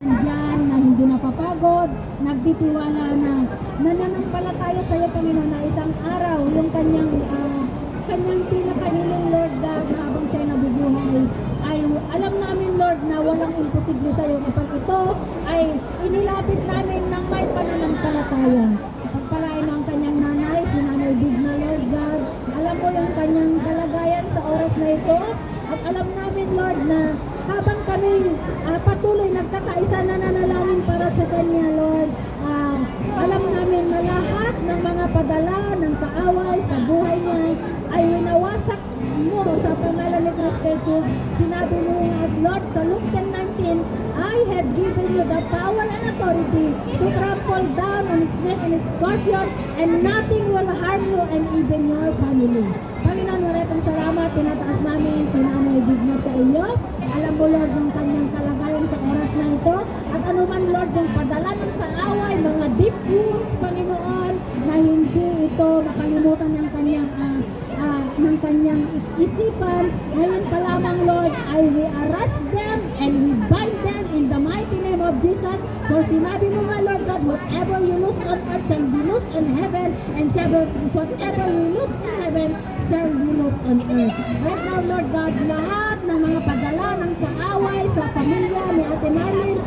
Diyan na hindi napapagod, nagtitiwala na nananampalataya sa iyo, Panginoon, na isang araw yung kanyang pinakahiling, Lord God, na habang siya'y nabubuhay, ay alam namin, Lord, na walang imposible sa iyo kapag ito ay inilapit namin ng may pananampalataya. Pagpalain ang kanyang nanay, si Nanay Digna, Lord God. Alam mo yung kanyang kalagayan sa oras na ito. At alam namin, Lord, na habang kami patuloy nagkakaisa na nanalangin para sa kanya, Lord, alam namin na lahat ng mga padala ng kaaway sa buhay niya ay winawasak mo sa pangalan ni Christ Jesus. Sinabi mo nga, Lord, sa Luke 10:19, I have given you the power and authority to trample down on snake and scorpion, and nothing will harm you and even your family. Panginoon, maraming salamat. Tinataas namin si Nanay Digna sa iyo. Alam mo, Lord, yung kanyang kalagayan sa oras na ito. At anuman, Lord, yung padala ng kaaway, mga deep wounds, Panginoon, na hindi ito makalimutan ng kanyang isipan. Ngayon pa lamang, Lord, we arrest them and we bind them in the mighty name of Jesus. For sinabi mo nga, Lord God, whatever you lose on earth shall be loosed in heaven, and whatever you lose in heaven shall be loosed on earth. Right now, Lord God, lahat ng mga padala ng kaaway sa pamilya ni Ate Marlene,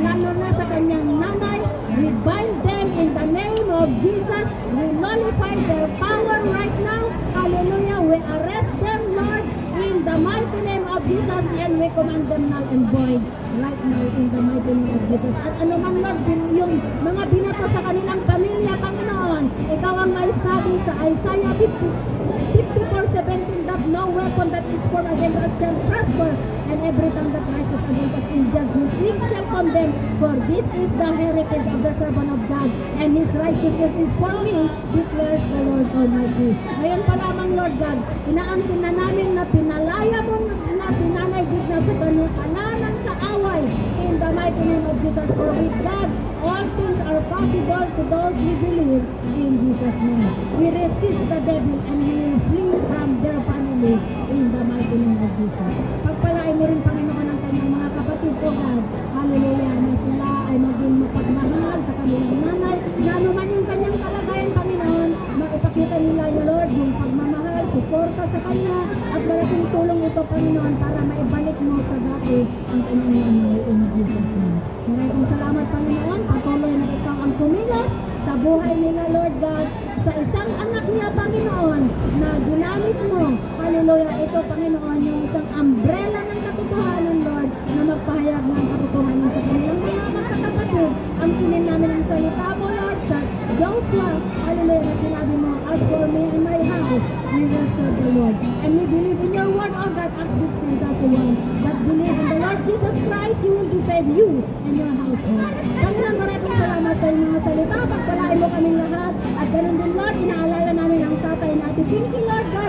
lalo na sa kanyang nanay, we bind them in the name of Jesus. We nullify their power right now. Hallelujah. We arrest them, Lord, in the mighty name of Jesus, and we command them null and void right now in the mighty name of Jesus. At anumang, Lord, yung mga binato sa kanilang pamilya, Panginoon, ikaw ang may sabi sa Isaiah 54:17 that no weapon that is formed against us shall prosper, and every tongue that rises against us in judgment we shall condemn. For this is the heritage of the servant of God, and his righteousness is for me, declares the Lord Almighty. Ngayon pa lamang, Lord God, inaangkin na namin na pinalaya mo na si Nanay Digna sa kanan kaaway in the mighty name of Jesus. For with God, all things are possible to those who believe in Jesus' name. We resist the devil and he will flee from their family in the mighty name of Jesus. Pagpalain mo rin, Panginoon, ang kanyang mga kapatid ko, God. Hallelujah, na sila ay maging mapagmahal sa kanilang nanay. Na anuman yung kanyang kalagayan, Panginoon, maipakita nila, Lord, yung pagmamahal, suporta sa kanya, at malaking tulong ito, Panginoon, para maibalik mo sa dati ang kanyang nanay in Jesus' name. Maraming salamat, Panginoon. Patuloy na ikaw ang kumilos sa buhay nila, Lord God, sa isang anak niya, Panginoon, na ginamit mo. Hallelujah. Ito, Panginoon, yung isang umbrella ng katotohanan, Lord, na magpahayag ng katotohanan sa kanilang mga magkakapatid. Ang kinin namin ang salita mo, Lord, sa Joshua. Hallelujah, na sinabi mo, as for me and my house, we will serve the Lord. And we believe in your word, oh God, Acts 16:31, that believe in the Lord Jesus Christ, you will be saved, you and your household. Panginoon, maraming salamat sa iyong mga salita. Pagpalain mo kaming lahat. At ganun din, Lord, inaalala namin ang tatay natin. Thank you, Lord God.